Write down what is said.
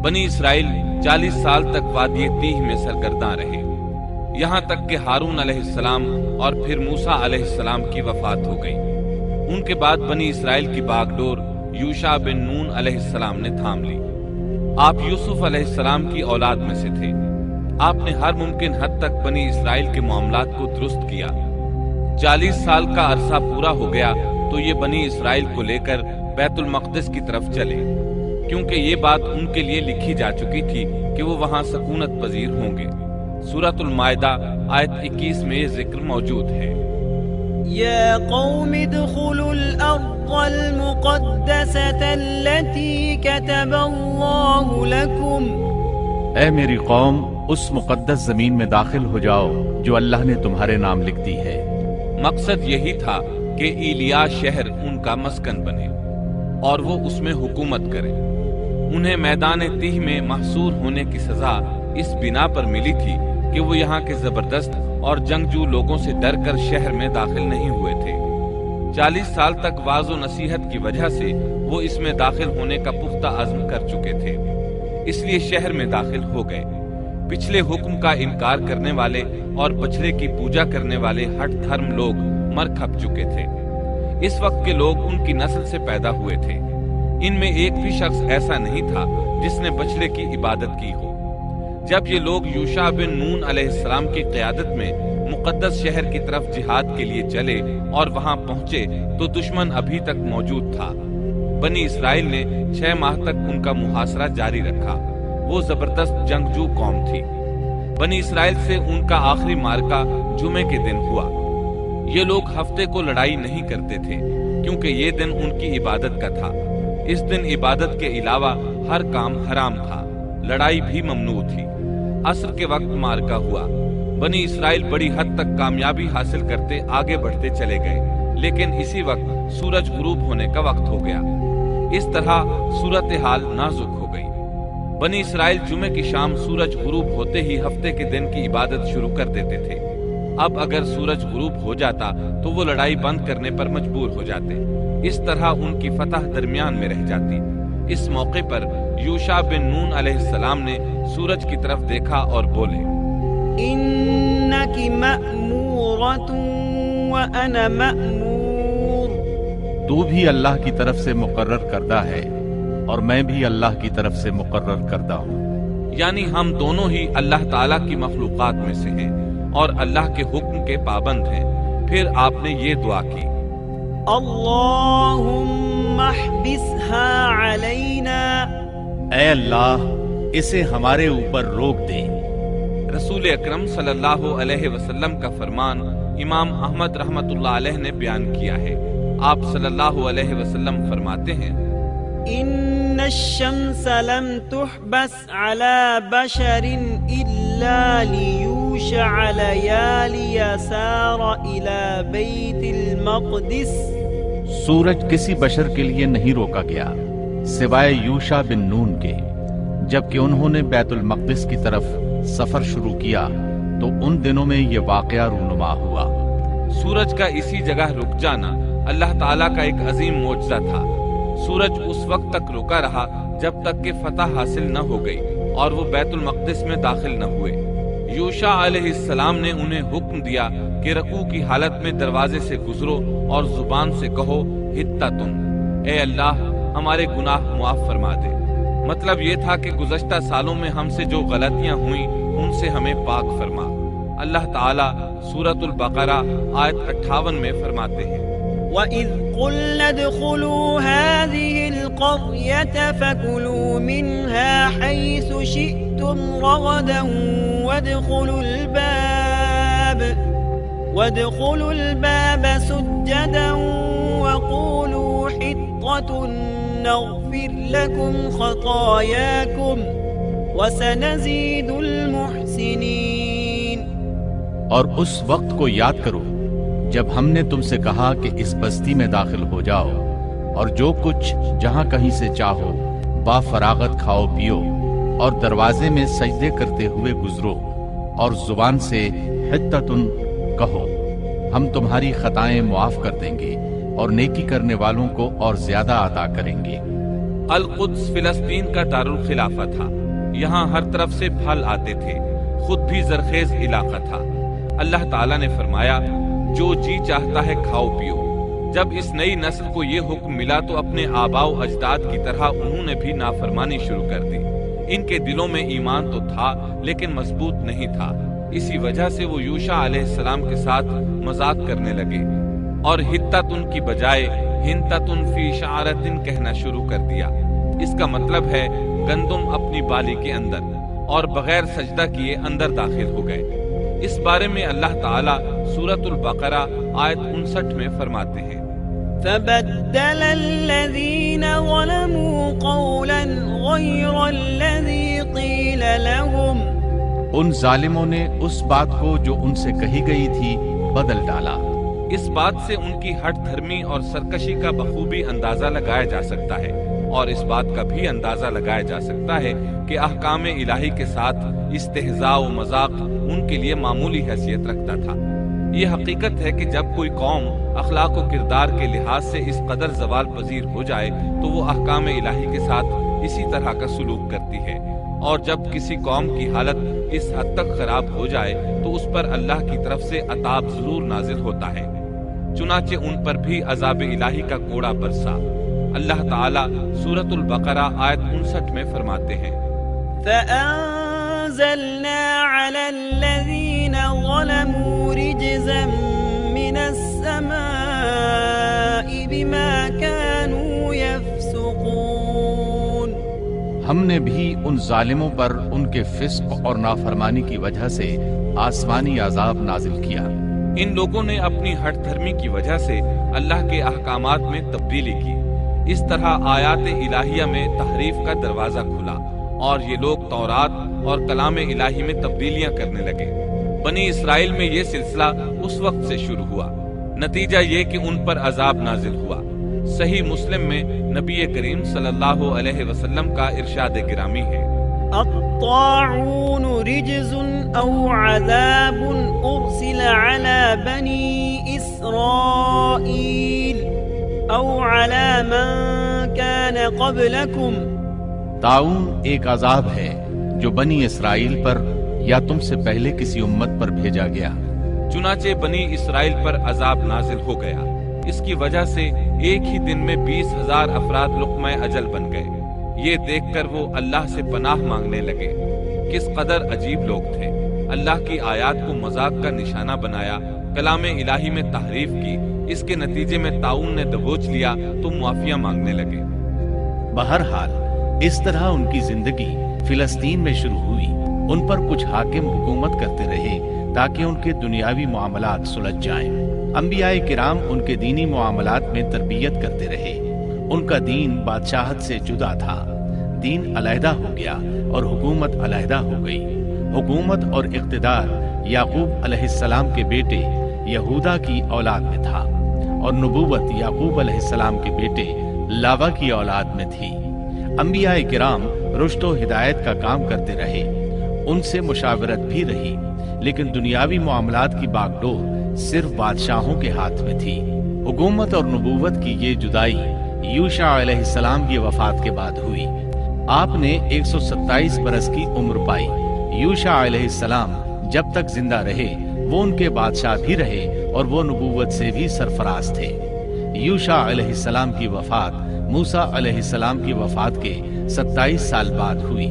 بنی اسرائیل 40 سال تک وادی تیہ میں سرگرداں رہے، یہاں تک کہ ہارون علیہ السلام اور پھر موسیٰ علیہ السلام کی وفات ہو گئی۔ ان کے بعد بنی اسرائیل کی باغ ڈور یوشع بن نون علیہ السلام نے تھام لی۔ آپ یوسف علیہ السلام کی اولاد میں سے تھے۔ آپ نے ہر ممکن حد تک بنی اسرائیل کے معاملات کو درست کیا۔ 40 سال کا عرصہ پورا ہو گیا تو یہ بنی اسرائیل کو لے کر بیت المقدس کی طرف چلے، کیونکہ یہ بات ان کے لیے لکھی جا چکی تھی کہ وہ وہاں سکونت پذیر ہوں گے۔ سورۃ المائدہ آیت 21 میں یہ ذکر موجود ہے۔ یا قوم ادخلوا الارض المقدسة التي كتب اللہ لکم، اے میری قوم، اس مقدس زمین میں داخل ہو جاؤ جو اللہ نے تمہارے نام لکھ دی ہے۔ مقصد یہی تھا کہ ایلیا شہر ان کا مسکن بنے اور وہ اس میں حکومت کرے۔ انہیں میدان تیہ میں محصور ہونے کی سزا اس بنا پر ملی تھی کہ وہ یہاں کے زبردست اور جنگجو لوگوں سے ڈر کر شہر میں داخل نہیں ہوئے تھے۔ 40 سال تک واعظ و نصیحت کی وجہ سے وہ اس میں داخل ہونے کا پختہ عزم کر چکے تھے، اس لیے شہر میں داخل ہو گئے۔ پچھلے حکم کا انکار کرنے والے اور بچڑے کی پوجا کرنے والے ہٹ دھرم لوگ مر کھپ چکے تھے۔ اس وقت کے لوگ ان کی نسل سے پیدا ہوئے تھے۔ ان میں ایک بھی شخص ایسا نہیں تھا جس نے بچڑے کی عبادت کی ہو۔ جب یہ لوگ یوشع بن نون علیہ السلام کی قیادت میں مقدس شہر کی طرف جہاد کے لیے چلے اور وہاں پہنچے تو دشمن ابھی تک موجود تھا۔ بنی اسرائیل نے 6 ماہ تک ان کا محاصرہ جاری رکھا۔ وہ زبردست جنگجو قوم تھی۔ بنی اسرائیل سے ان کا آخری معرکہ جمعے کے دن ہوا۔ یہ لوگ ہفتے کو لڑائی نہیں کرتے تھے کیونکہ یہ دن ان کی عبادت کا تھا۔ اس دن عبادت کے علاوہ ہر کام حرام تھا، لڑائی بھی ممنوع تھی۔ عصر کے وقت معرکہ ہوا۔ بنی اسرائیل بڑی حد تک کامیابی حاصل کرتے آگے بڑھتے چلے گئے، لیکن اسی وقت سورج غروب ہونے کا وقت ہو گیا۔ اس طرح صورتحال نازک ہو گئی۔ بنی اسرائیل جمعے کی شام سورج غروب ہوتے ہی ہفتے کے دن کی عبادت شروع کر دیتے تھے۔ اب اگر سورج غروب ہو جاتا تو وہ لڑائی بند کرنے پر مجبور ہو جاتے۔ اس طرح ان کی فتح درمیان میں رہ جاتی۔ اس موقع پر یوشع بن نون علیہ السلام نے سورج کی طرف دیکھا اور بولے، انک مأمورۃ وانا مأمور، تو بھی اللہ کی طرف سے مقرر کردہ ہے اور میں بھی اللہ کی طرف سے مقرر کردہ ہوں۔ یعنی ہم دونوں ہی اللہ تعالیٰ کی مخلوقات میں سے ہیں اور اللہ کے حکم کے پابند ہیں۔ پھر آپ نے یہ دعا کی، اللہم احبسها علینا، اے اللہ اسے ہمارے اوپر روک دے۔ رسول اکرم صلی اللہ علیہ وسلم کا فرمان امام احمد رحمۃ اللہ علیہ نے بیان کیا ہے۔ آپ صلی اللہ علیہ وسلم فرماتے ہیں، ان الشمس لم تحبس على بشر الا ليوشع ليالي سار الى بیت المقدس، سورج کسی بشر کے لیے نہیں روکا گیا سوائے یوشع بن نون کے۔ جبکہ انہوں نے بیت المقدس کی طرف سفر شروع کیا تو ان دنوں میں یہ واقعہ رونما ہوا۔ سورج کا اسی جگہ رک جانا اللہ تعالیٰ کا ایک عظیم معجزہ تھا۔ سورج اس وقت تک رکا رہا جب تک کہ فتح حاصل نہ ہو گئی اور وہ بیت المقدس میں داخل نہ ہوئے۔ یوشع علیہ السلام نے انہیں حکم دیا کہ رکوع کی حالت میں دروازے سے گزرو اور زبان سے کہو حطۃ، اے اللہ ہمارے گناہ معاف فرما دے۔ مطلب یہ تھا کہ گزشتہ سالوں میں ہم سے جو غلطیاں ہوئیں ان سے ہمیں پاک فرما۔ اللہ تعالیٰ سورۃ البقرہ آیت 58 میں فرماتے ہیں، وَإِذْ قُلْنَا ادْخُلُوا هَٰذِهِ الْقَرْيَةَ فَكُلُوا مِنْهَا حَيْثُ شِئْتُمْ رَغَدًا وَادْخُلُوا الْبَابَ سُجَّدًا وَقُولُوا حِطَّةٌ نَغْفِرْ لَكُمْ خَطَايَاكُمْ وَسَنَزِيدُ الْمُحْسِنِينَ۔ اور اس وقت کو یاد کرو جب ہم نے تم سے کہا کہ اس بستی میں داخل ہو جاؤ اور جو کچھ جہاں کہیں سے چاہو با فراغت کھاؤ پیو اور دروازے میں سجدے کرتے ہوئے گزرو اور زبان سے حطۃ کہو، ہم تمہاری خطائیں معاف کر دیں گے اور نیکی کرنے والوں کو اور زیادہ عطا کریں گے۔ القدس فلسطین کا دارالخلافہ تھا، یہاں ہر طرف سے پھل آتے تھے، خود بھی زرخیز علاقہ تھا۔ اللہ تعالیٰ نے فرمایا جو جی چاہتا ہے کھاؤ پیو۔ جب اس نئی نسل کو یہ حکم ملا تو اپنے آباء و اجداد کی طرح انہوں نے بھی نافرمانی شروع کر دی۔ ان کے دلوں میں ایمان تو تھا لیکن مضبوط نہیں تھا، اسی وجہ سے وہ یوشع علیہ السلام کے ساتھ مذاق کرنے لگے اور حتتن کی بجائے ہنتتن فی شعرتن کہنا شروع کر دیا۔ اس کا مطلب ہے گندم اپنی بالی کے اندر، اور بغیر سجدہ کیے اندر داخل ہو گئے۔ اس بارے میں اللہ تعالیٰ سورۃ البقرہ آیت 59 میں فرماتے ہیں فبدل الذين ظلموا قولا غير الذي قيل لهم، ان ظالموں نے اس بات کو جو ان سے کہی گئی تھی بدل ڈالا۔ اس بات سے ان کی ہٹ دھرمی اور سرکشی کا بخوبی اندازہ لگایا جا سکتا ہے، اور اس بات کا بھی اندازہ لگایا جا سکتا ہے کہ احکام الہی کے ساتھ استہزاء و مذاق ان کے لیے معمولی حیثیت رکھتا تھا۔ یہ حقیقت ہے کہ جب کوئی قوم اخلاق و کردار کے لحاظ سے اس قدر زوال پذیر ہو جائے تو وہ احکام الہی کے ساتھ اسی طرح کا سلوک کرتی ہے، اور جب کسی قوم کی حالت اس حد تک خراب ہو جائے تو اس پر اللہ کی طرف سے عذاب ضرور نازل ہوتا ہے۔ چنانچہ ان پر بھی عذاب الہی کا کوڑا برسا۔ اللہ تعالیٰ سورۃ البقرہ آیت 59 میں فرماتے ہیں فأنزلنا على الذين ظلموا رجزا من السماء بما كانوا يفسقون، ہم نے بھی ان ظالموں پر ان کے فسق اور نافرمانی کی وجہ سے آسمانی عذاب نازل کیا۔ ان لوگوں نے اپنی ہٹ دھرمی کی وجہ سے اللہ کے احکامات میں تبدیلی کی، اس طرح آیات الہیہ میں تحریف کا دروازہ کھلا اور یہ لوگ تورات اور کلام الہی میں تبدیلیاں کرنے لگے۔ بنی اسرائیل میں یہ سلسلہ اس وقت سے شروع ہوا، نتیجہ یہ کہ ان پر عذاب نازل ہوا۔ صحیح مسلم میں نبی کریم صلی اللہ علیہ وسلم کا ارشاد گرامی ہے الطاعون رجز او عذاب ارسل على بني اسرائیل او على من كان قبلكم، طاعون ایک عذاب ہے جو بنی اسرائیل پر یا تم سے پہلے کسی امت پر بھیجا گیا۔ چنانچہ بنی اسرائیل پر عذاب نازل ہو گیا، اس کی وجہ سے ایک ہی دن میں 20,000 افراد لقمہ اجل بن گئے۔ یہ دیکھ کر وہ اللہ سے پناہ مانگنے لگے۔ کس قدر عجیب لوگ تھے، اللہ کی آیات کو مذاق کا نشانہ بنایا، کلام الہی میں تحریف کی، اس کے نتیجے میں طاعون نے دبوچ لیا تو معافیاں مانگنے لگے۔ بہرحال اس طرح ان کی زندگی فلسطین میں شروع ہوئی۔ ان پر کچھ حاکم حکومت کرتے رہے تاکہ ان کے دنیاوی معاملات سلجھ جائیں۔ انبیاء کرام ان کے دینی معاملات میں تربیت کرتے رہے۔ ان کا دین بادشاہت سے جدا تھا، دین علیحدہ ہو گیا اور حکومت علیحدہ ہو گئی۔ حکومت اور اقتدار یعقوب علیہ السلام کے بیٹے یہودا کی اولاد میں تھا، اور نبوت یعقوب علیہ السلام کے بیٹے لاوا کی اولاد میں تھی۔ انبیاء کرام رشد و ہدایت کا کام کرتے رہے، ان سے مشاورت بھی رہی، لیکن دنیاوی معاملات کی باغ ڈور صرف بادشاہوں کے ہاتھ میں تھی۔ حکومت اور نبوت کی یہ جدائی یوشع علیہ السلام کی وفات کے بعد ہوئی۔ آپ نے 127 برس کی عمر پائی۔ یوشع علیہ السلام جب تک زندہ رہے وہ ان کے بادشاہ بھی رہے اور وہ نبوت سے بھی سرفراز تھے۔ یوشع علیہ السلام کی وفات موسیٰ علیہ السلام کی وفات کے 27 سال بعد ہوئی۔